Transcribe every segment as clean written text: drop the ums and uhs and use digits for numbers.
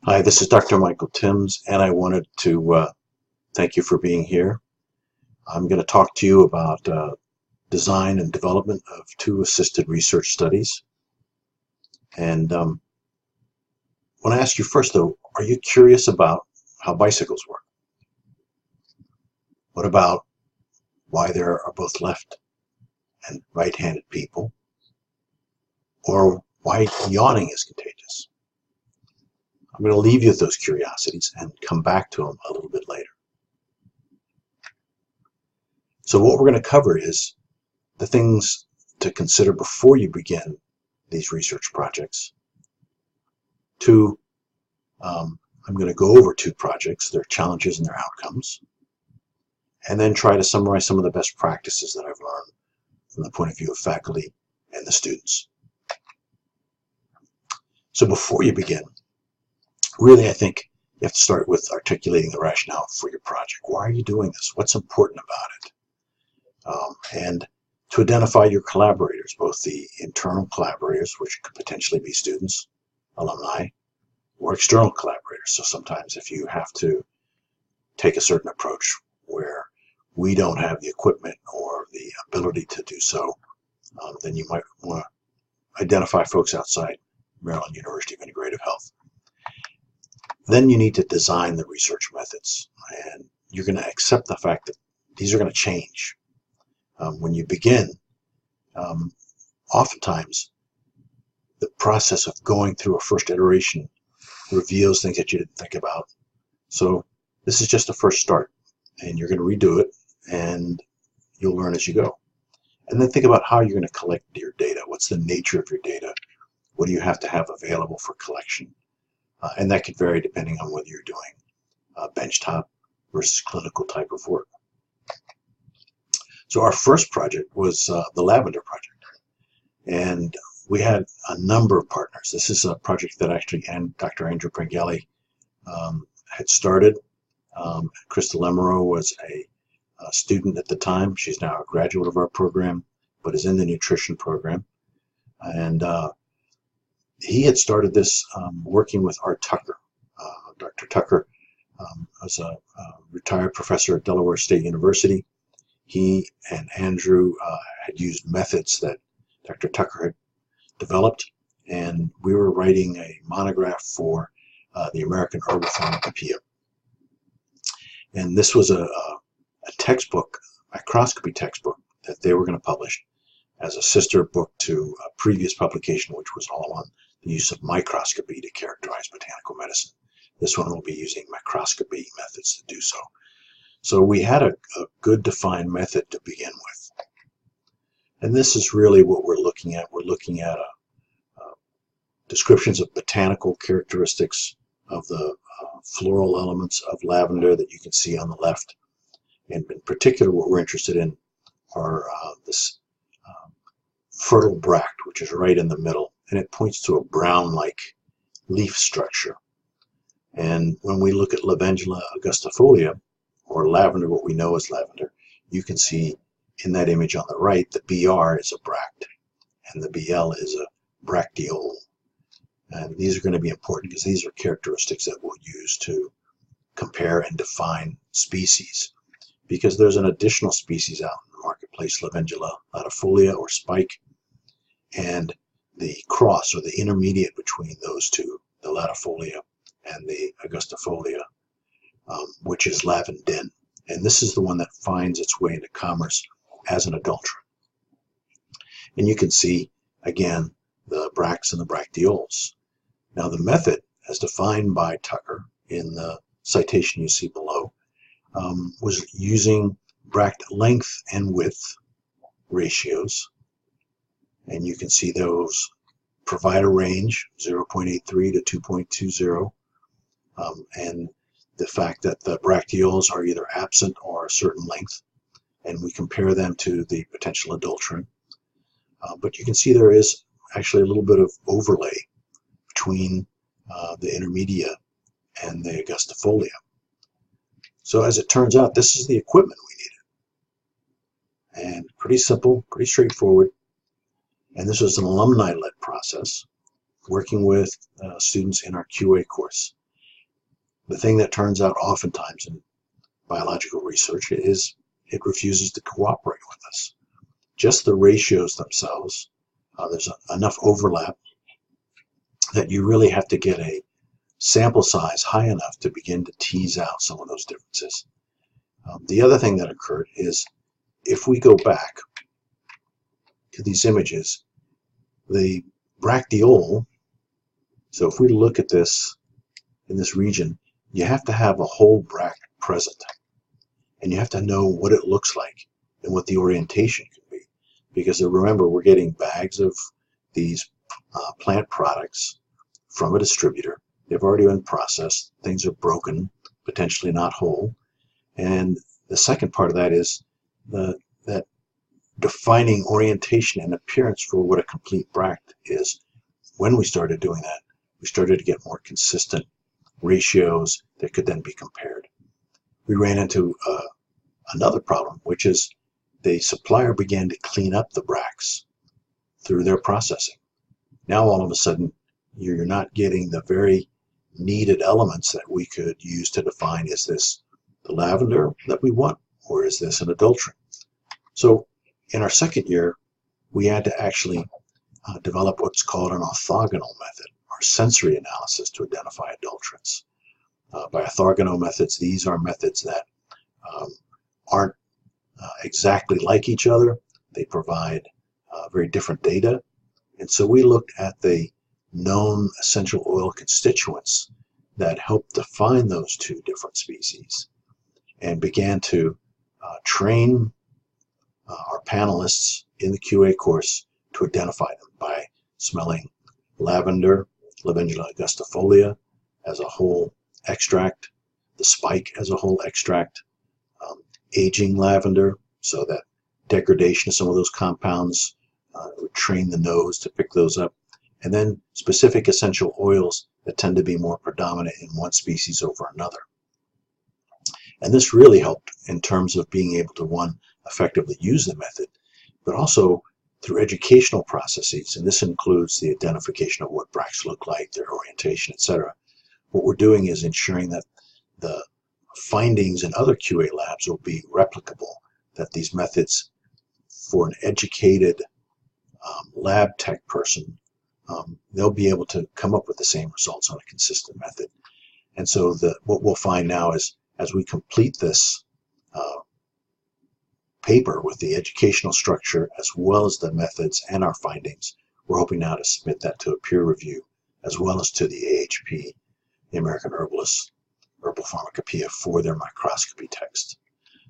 Hi, this is Dr. Michael Timms, and I wanted to thank you for being here. I'm going to talk to you about design and development of two assisted research studies. And want to ask you first, though, are you curious about how bicycles work? What about why there are both left and right-handed people? Or why yawning is contagious? I'm going to leave you with those curiosities and come back to them a little bit later. So what we're going to cover is the things to consider before you begin these research projects. I'm going to go over two projects, their challenges and their outcomes, and then try to summarize some of the best practices that I've learned from the point of view of faculty and the students. So before you begin, really I think you have to start with articulating the rationale for your project. Why are you doing this? What's important about it? And to identify your collaborators, both the internal collaborators, which could potentially be students, alumni, or external collaborators. So sometimes if you have to take a certain approach where we don't have the equipment or the ability to do so, then you might want to identify folks outside Maryland University of Integrative Health. Then you need to design the research methods, and you're going to accept the fact that these are going to change. When you begin, oftentimes the process of going through a first iteration reveals things that you didn't think about. So this is just a first start, and you're going to redo it, and you'll learn as you go. And then think about how you're going to collect your data. What's the nature of your data? What do you have to have available for collection? And that could vary depending on whether you're doing benchtop versus clinical type of work. So our first project was the Lavender Project, and we had a number of partners. This is a project that actually Dr. Andrew Prangelli had started. Krista Lemereau was a student at the time. She's now a graduate of our program, but is in the nutrition program. And he had started this working with Art Tucker. Dr. Tucker was a retired professor at Delaware State University. He and Andrew had used methods that Dr. Tucker had developed, and we were writing a monograph for the American Herbal Pharmacopoeia. And this was a textbook, microscopy textbook, that they were going to publish as a sister book to a previous publication, which was all on the use of microscopy to characterize botanical medicine. This one will be using microscopy methods to do so. So we had a good defined method to begin with. And this is really what we're looking at. We're looking at descriptions of botanical characteristics of the floral elements of lavender that you can see on the left. And in particular, what we're interested in are this fertile bract, which is right in the middle, and it points to a brown-like leaf structure. And when we look at Lavandula augustifolia, or lavender, what we know as lavender, you can see in that image on the right, the BR is a bract, and the BL is a bracteole. And these are going to be important because these are characteristics that we'll use to compare and define species. Because there's an additional species out in the marketplace, Lavandula latifolia, or spike, and the cross, or the intermediate between those two, the latifolia and the augustifolia, which is lavandin. And this is the one that finds its way into commerce as an adulterant. And you can see, again, the bracts and the bracteoles. Now, the method, as defined by Tucker in the citation you see below, was using bract length and width ratios. And you can see those provide a range, 0.83 to 2.20. And the fact that the bracteoles are either absent or a certain length, and we compare them to the potential adulterant. But you can see there is actually a little bit of overlay between the intermedia and the augustifolia. So as it turns out, this is the equipment we needed. And pretty simple, pretty straightforward. And this was an alumni-led process, working with students in our QA course. the thing that turns out oftentimes in biological research is it refuses to cooperate with us. Just the ratios themselves, there's enough overlap that you really have to get a sample size high enough to begin to tease out some of those differences. The other thing that occurred is if we go back to these images, the bracteole, so if we look at this in this region, you have to have a whole bract present. And you have to know what it looks like and what the orientation can be. Because remember, we're getting bags of these plant products from a distributor. They've already been processed. Things are broken, potentially not whole. And the second part of that is that defining orientation and appearance for what a complete bract is. When we started doing that, we started to get more consistent ratios that could then be compared. We ran into another problem, which is the supplier began to clean up the bracts through their processing. Now all of a sudden, you're not getting the very needed elements that we could use to define, is this the lavender that we want, or is this an adulterant? So in our second year, we had to actually develop what's called an orthogonal method, or sensory analysis, to identify adulterants. By orthogonal methods, these are methods that aren't exactly like each other. They provide very different data. And so we looked at the known essential oil constituents that help define those two different species and began to train our panelists in the QA course to identify them by smelling lavender, Lavandula augustifolia, as a whole extract, the spike as a whole extract, aging lavender, so that degradation of some of those compounds would train the nose to pick those up, and then specific essential oils that tend to be more predominant in one species over another. And this really helped in terms of being able to, one, effectively use the method, but also through educational processes, and this includes the identification of what bracts look like, their orientation, etc. What we're doing is ensuring that the findings in other QA labs will be replicable, that these methods for an educated lab tech person, they'll be able to come up with the same results on a consistent method. And so what we'll find now is, as we complete this paper with the educational structure as well as the methods and our findings, we're hoping now to submit that to a peer review as well as to the AHP, the American Herbal Pharmacopoeia, for their microscopy text.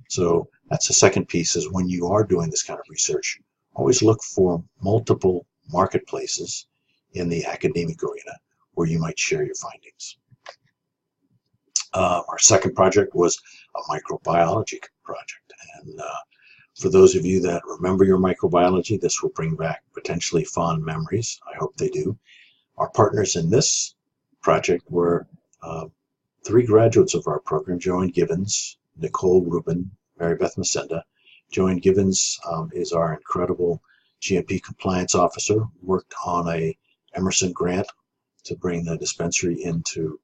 So that's the second piece, is when you are doing this kind of research, always look for multiple marketplaces in the academic arena where you might share your findings. Our second project was a microbiology project. And for those of you that remember your microbiology, this will bring back potentially fond memories. I hope they do. Our partners in this project were three graduates of our program: Joanne Givens, Nicole Rubin, Mary Beth Masenda. Joanne Givens is our incredible GMP compliance officer, worked on a Emerson grant to bring the dispensary into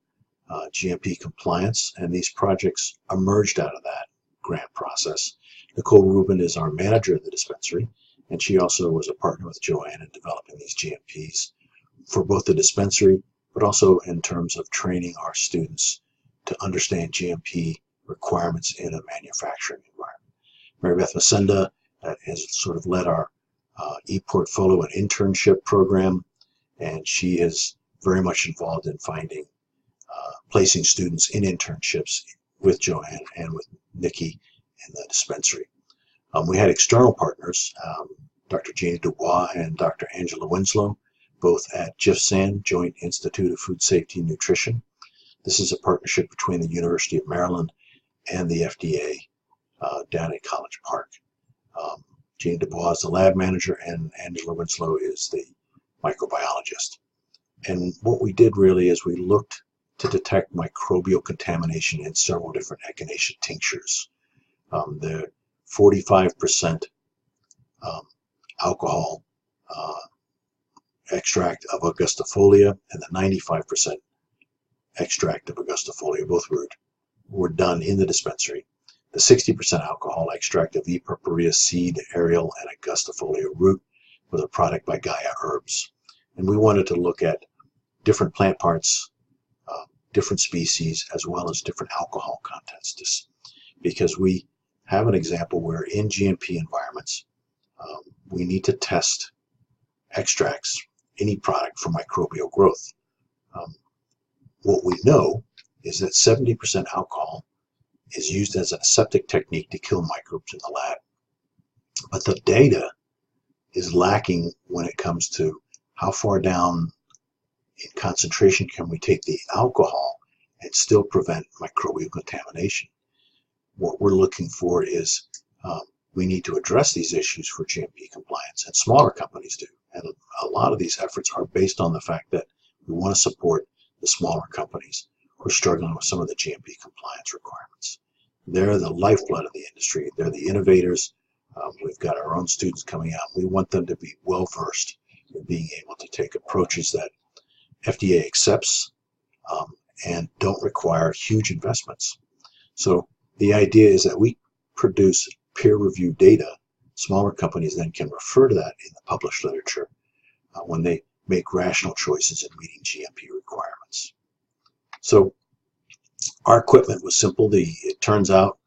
GMP compliance, and these projects emerged out of that grant process. Nicole Rubin is our manager of the dispensary, and she also was a partner with Joanne in developing these GMPs for both the dispensary, but also in terms of training our students to understand GMP requirements in a manufacturing environment. Mary Beth Masenda has sort of led our e-portfolio and internship program, and she is very much involved in placing students in internships with Joanne and with Nikki in the dispensary. We had external partners, Dr. Gina Dubois and Dr. Angela Winslow, both at JIFSAN, Joint Institute of Food Safety and Nutrition. This is a partnership between the University of Maryland and the FDA down at College Park. Gina Dubois is the lab manager, and Angela Winslow is the microbiologist. And what we did really is we looked to detect microbial contamination in several different echinacea tinctures. The 45% alcohol extract of augustifolia and the 95% extract of Augustifolia, both were done in the dispensary. The 60% alcohol extract of E. purpurea seed, aerial, and Augustifolia root was a product by Gaia Herbs. And we wanted to look at different plant parts, different species, as well as different alcohol contents, because we have an example where in GMP environments, we need to test extracts, any product, for microbial growth. What we know is that 70% alcohol is used as an aseptic technique to kill microbes in the lab. But the data is lacking when it comes to how far down in concentration can we take the alcohol and still prevent microbial contamination. What we're looking for is we need to address these issues for GMP compliance, and smaller companies do. And a lot of these efforts are based on the fact that we want to support the smaller companies who are struggling with some of the GMP compliance requirements. They're the lifeblood of the industry. They're the innovators. We've got our own students coming out. We want them to be well-versed in being able to take approaches that FDA accepts and don't require huge investments. So the idea is that we produce peer-reviewed data. Smaller companies then can refer to that in the published literature when they make rational choices in meeting GMP requirements. So our equipment was simple. It turns out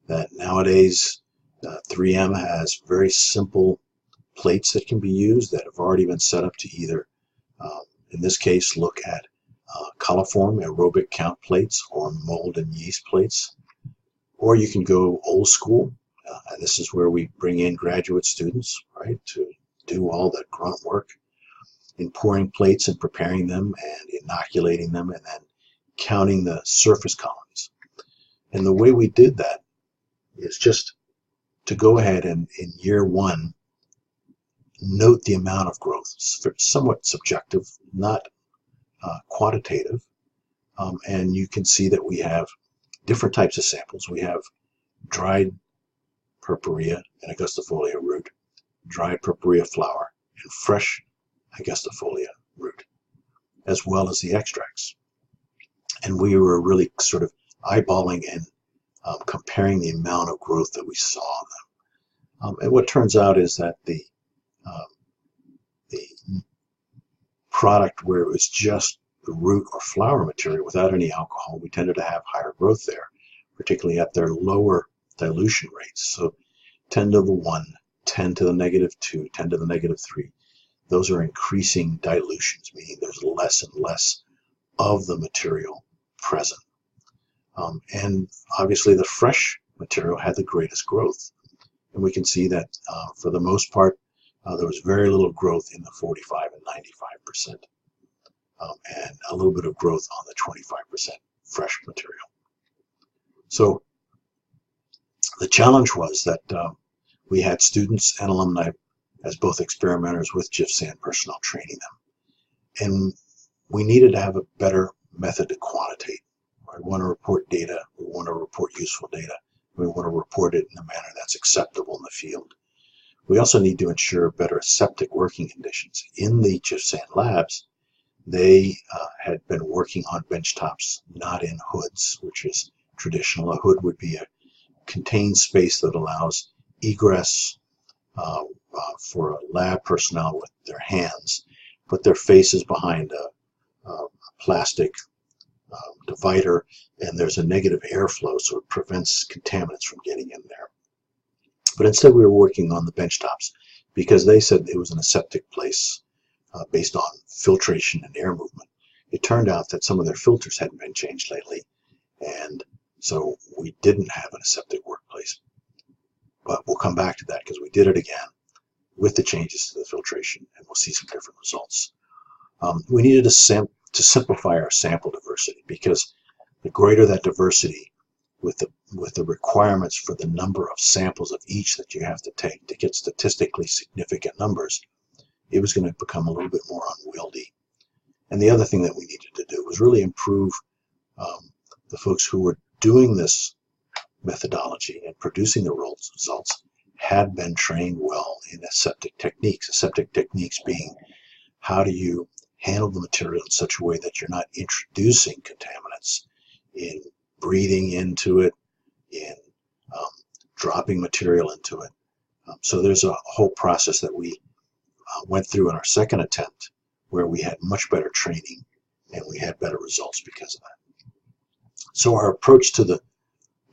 that nowadays 3M has very simple plates that can be used that have already been set up to either, in this case, look at coliform aerobic count plates or mold and yeast plates. Or you can go old school, and this is where we bring in graduate students, right, to do all that grunt work in pouring plates and preparing them and inoculating them and then counting the surface colonies. And the way we did that is just to go ahead and in year one note the amount of growth. It's somewhat subjective, not quantitative, and you can see that we have different types of samples. We have dried purpurea and Augustifolia root, dried purpurea flower, and fresh Augustifolia root, as well as the extracts. And we were really sort of eyeballing and comparing the amount of growth that we saw in them. And what turns out is that the product where it was just the root or flower material without any alcohol, we tended to have higher growth there, particularly at their lower dilution rates. So 10 to the 1, 10 to the -2, 10 to the -3. Those are increasing dilutions, meaning there's less and less of the material present. And obviously the fresh material had the greatest growth. And we can see that for the most part, there was very little growth in the 45 and 95%, and a little bit of growth on the 25% fresh material. So the challenge was that we had students and alumni as both experimenters with GIFSAN personnel training them. And we needed to have a better method to quantitate. We want to report data, we want to report useful data, we want to report it in a manner that's acceptable in the field. We also need to ensure better aseptic working conditions. In the GIFSAN labs, they had been working on benchtops, not in hoods, which is traditional. A hood would be a contained space that allows egress for lab personnel with their hands, put their faces behind a plastic divider, and there's a negative airflow, so it prevents contaminants from getting in there. But instead we were working on the benchtops because they said it was an aseptic place based on filtration and air movement. It turned out that some of their filters hadn't been changed lately, and so we didn't have an aseptic workplace. But we'll come back to that because we did it again with the changes to the filtration, and we'll see some different results. We needed to simplify our sample diversity, because the greater that diversity with the requirements for the number of samples of each that you have to take to get statistically significant numbers, it was going to become a little bit more unwieldy. And the other thing that we needed to do was really improve the folks who were doing this methodology and producing the results had been trained well in aseptic techniques. Aseptic techniques being, how do you handle the material in such a way that you're not introducing contaminants in breathing into it, in dropping material into it. So there's a whole process that we went through in our second attempt where we had much better training and we had better results because of that. So our approach to the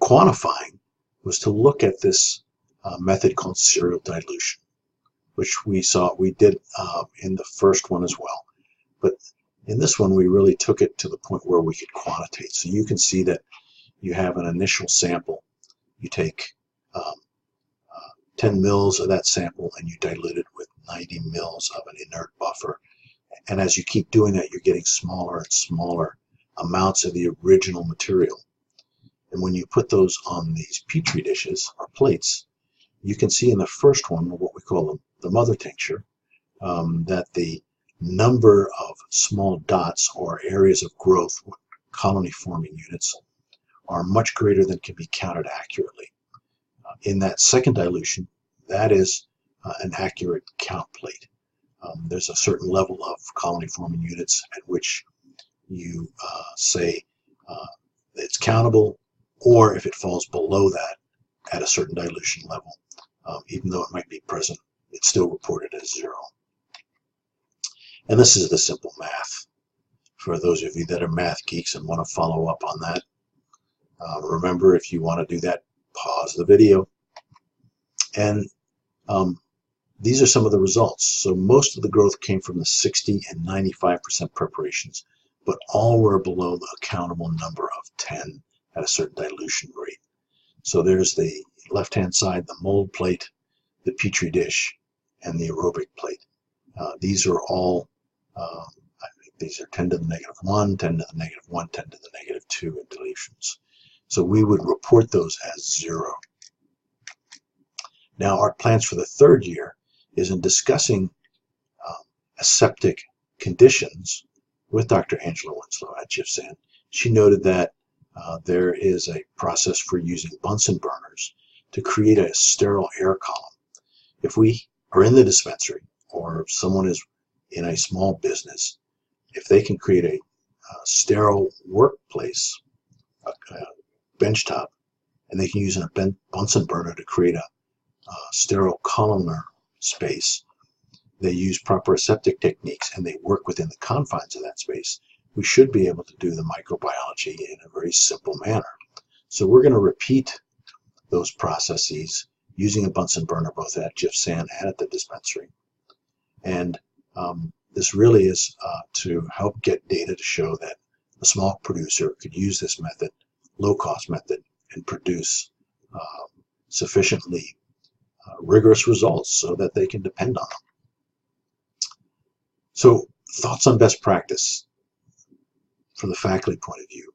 quantifying was to look at this method called serial dilution, which we did in the first one as well. But in this one, we really took it to the point where we could quantitate. So you can see that you have an initial sample. You take 10 mils of that sample and you dilute it with 90 mils of an inert buffer. And as you keep doing that, you're getting smaller and smaller amounts of the original material. And when you put those on these petri dishes or plates, you can see in the first one, what we call the mother tincture, that the number of small dots or areas of growth, colony forming units, are much greater than can be counted accurately. In that second dilution, that is an accurate count plate. There's a certain level of colony forming units at which you say it's countable, or if it falls below that at a certain dilution level, even though it might be present, it's still reported as 0. And this is the simple math. For those of you that are math geeks and want to follow up on that, remember, if you want to do that, pause the video. And these are some of the results. So most of the growth came from the 60 and 95% preparations, but all were below the accountable number of 10 at a certain dilution rate. So there's the left-hand side, the mold plate, the petri dish, and the aerobic plate. These are all, I think these are 10 to the -1, 10 to the -1, 10 to the -2 in dilutions. So we would report those as 0. Now our plans for the third year is in discussing aseptic conditions with Dr. Angela Winslow at GIFSAN. She noted that there is a process for using Bunsen burners to create a sterile air column. If we are in the dispensary, or if someone is in a small business, if they can create a sterile workplace, a benchtop, and they can use a Bunsen burner to create a sterile columnar space, they use proper aseptic techniques and they work within the confines of that space, we should be able to do the microbiology in a very simple manner. So we're going to repeat those processes using a Bunsen burner both at GIFSAN and at the dispensary. And this really is to help get data to show that a small producer could use this method, low-cost method, and produce sufficiently rigorous results so that they can depend on them. So thoughts on best practice from the faculty point of view.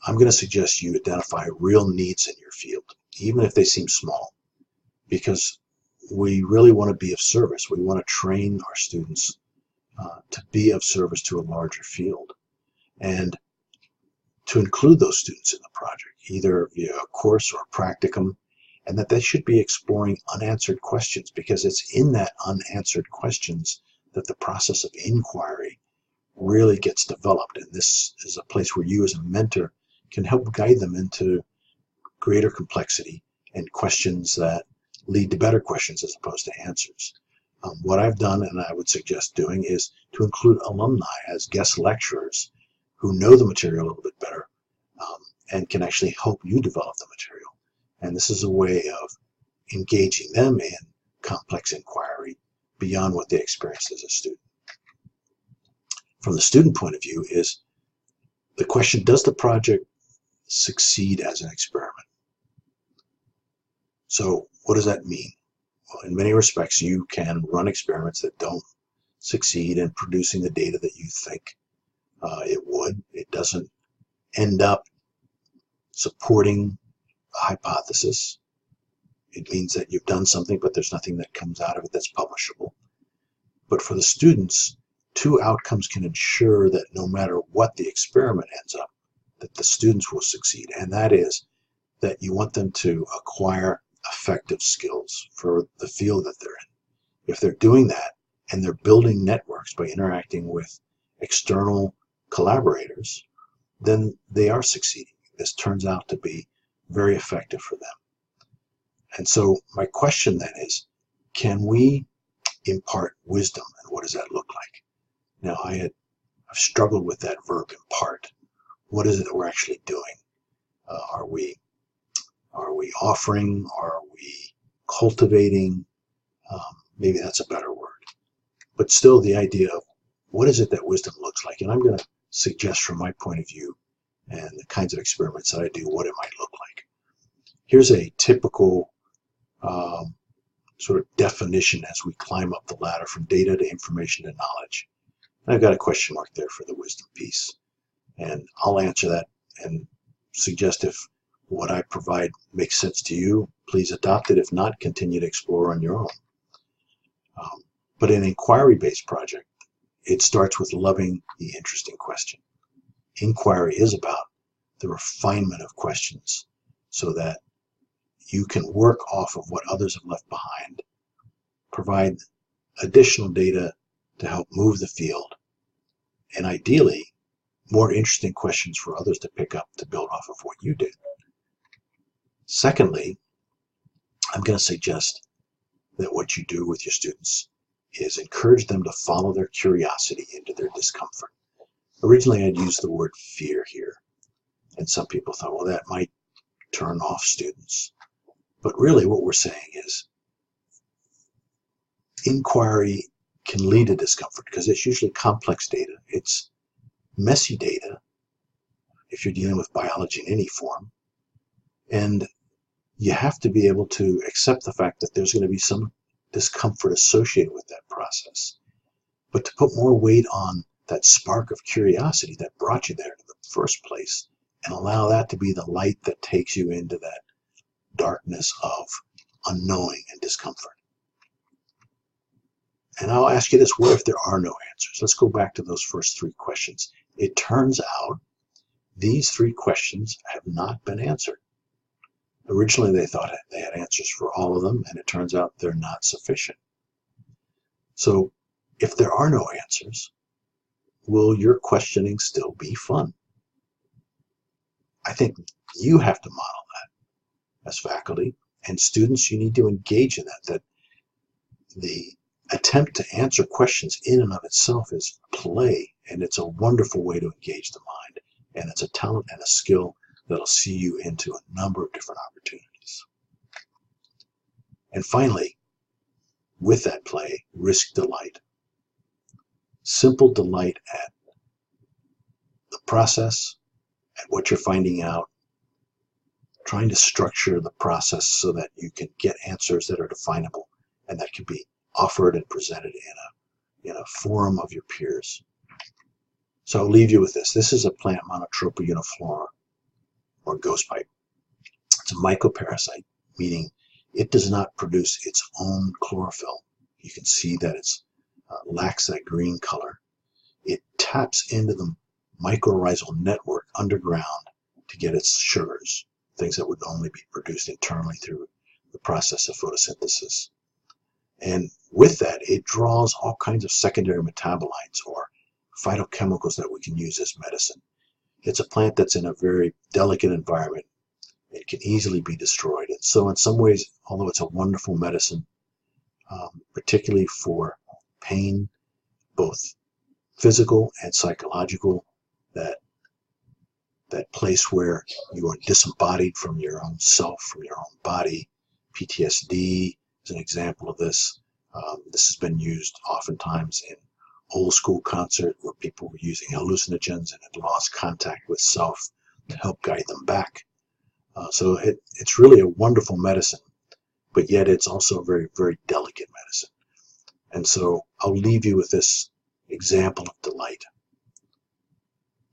I'm going to suggest you identify real needs in your field, even if they seem small, because we really want to be of service. We want to train our students to be of service to a larger field, and to include those students in the project, either via a course or a practicum, and that they should be exploring unanswered questions, because it's in that unanswered questions that the process of inquiry really gets developed. And this is a place where you as a mentor can help guide them into greater complexity and questions that lead to better questions as opposed to answers. What I've done, and I would suggest doing, is to include alumni as guest lecturers who know the material a little bit better and can actually help you develop the material. And this is a way of engaging them in complex inquiry beyond what they experienced as a student. From the student point of view is the question, does the project succeed as an experiment? So what does that mean? Well, in many respects, you can run experiments that don't succeed in producing the data that you think it would. It doesn't end up supporting a hypothesis. It means that you've done something, but there's nothing that comes out of it that's publishable. But for the students, two outcomes can ensure that no matter what the experiment ends up, that the students will succeed. And that is that you want them to acquire effective skills for the field that they're in. If they're doing that and they're building networks by interacting with external collaborators, then they are succeeding. This turns out to be very effective for them. And so my question then is, can we impart wisdom, and what does that look like? Now, I've struggled with that verb impart. What is it that we're actually doing? Are we offering? Are we cultivating? Maybe that's a better word. But still, the idea of what is it that wisdom looks like? And I'm going to suggest from my point of view and the kinds of experiments that I do what it might look like. Here's a typical sort of definition as we climb up the ladder from data to information to knowledge. And I've got a question mark there for the wisdom piece. And I'll answer that and suggest if what I provide makes sense to you, please adopt it. If not, continue to explore on your own. But in an inquiry-based project, it starts with loving the interesting question. Inquiry is about the refinement of questions so that you can work off of what others have left behind, provide additional data to help move the field, and ideally, more interesting questions for others to pick up to build off of what you did. Secondly, I'm going to suggest that what you do with your students is encourage them to follow their curiosity into their discomfort. Originally, I'd used the word fear here, and some people thought, well, that might turn off students. But really what we're saying is inquiry can lead to discomfort because it's usually complex data. It's messy data if you're dealing with biology in any form. And you have to be able to accept the fact that there's going to be some discomfort associated with that process. But to put more weight on that spark of curiosity that brought you there in the first place and allow that to be the light that takes you into that darkness of unknowing and discomfort. And I'll ask you this, what if there are no answers? Let's go back to those first three questions. It turns out these three questions have not been answered. Originally, they thought they had answers for all of them, and it turns out they're not sufficient. So if there are no answers, will your questioning still be fun? I think you have to model that as faculty, and students, you need to engage in that the attempt to answer questions in and of itself is play, and it's a wonderful way to engage the mind, and it's a talent and a skill that'll see you into a number of different opportunities. And finally, with that play, risk delight. Simple delight at the process, at what you're finding out, trying to structure the process so that you can get answers that are definable and that can be offered and presented in a forum of your peers. So I'll leave you with this. This is a plant, Monotropa uniflora, or ghost pipe. It's a mycoparasite, meaning it does not produce its own chlorophyll. You can see that it lacks that green color. It taps into the mycorrhizal network underground to get its sugars, things that would only be produced internally through the process of photosynthesis. And with that, it draws all kinds of secondary metabolites or phytochemicals that we can use as medicine. It's a plant that's in a very delicate environment. It can easily be destroyed. And so in some ways, although it's a wonderful medicine, particularly for pain, both physical and psychological, that place where you are disembodied from your own self, from your own body. PTSD is an example of this. This has been used oftentimes in old school concert where people were using hallucinogens and had lost contact with self to help guide them back. So it's really a wonderful medicine, but yet it's also a very, very delicate medicine. And so I'll leave you with this example of delight.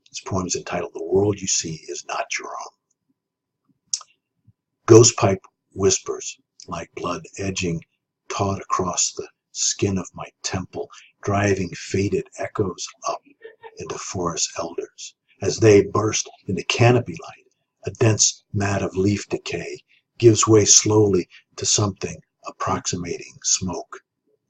This poem is entitled, "The World You See Is Not Your Own." Ghost pipe whispers like blood edging taut across the skin of my temple, driving faded echoes up into forest elders. As they burst into canopy light, a dense mat of leaf decay gives way slowly to something approximating smoke,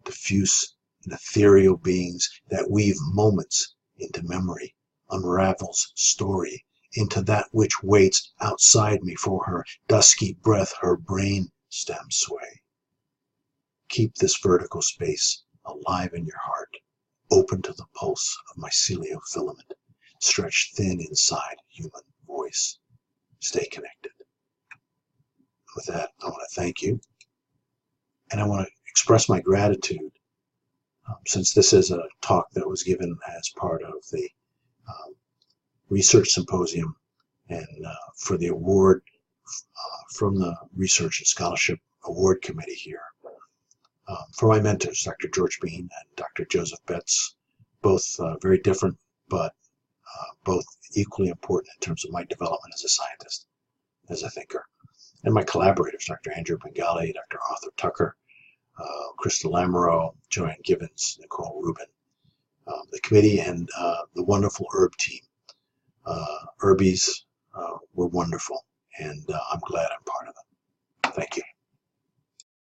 diffuse and ethereal beings that weave moments into memory, unravels story into that which waits outside me for her dusky breath, her brain stem sway. Keep this vertical space alive in your heart, open to the pulse of mycelial filament, stretched thin inside human voice. Stay connected. With that, I want to thank you, and I want to express my gratitude since this is a talk that was given as part of the research symposium and for the award from the Research and Scholarship Award Committee here. For my mentors, Dr. George Bean and Dr. Joseph Betts, both very different, but both equally important in terms of my development as a scientist, as a thinker. And my collaborators, Dr. Andrew Bengali, Dr. Arthur Tucker, Krista Lamoureux, Joanne Gibbons, Nicole Rubin, the committee, and the wonderful herb team. Herbies were wonderful, and I'm glad I'm part of them. Thank you.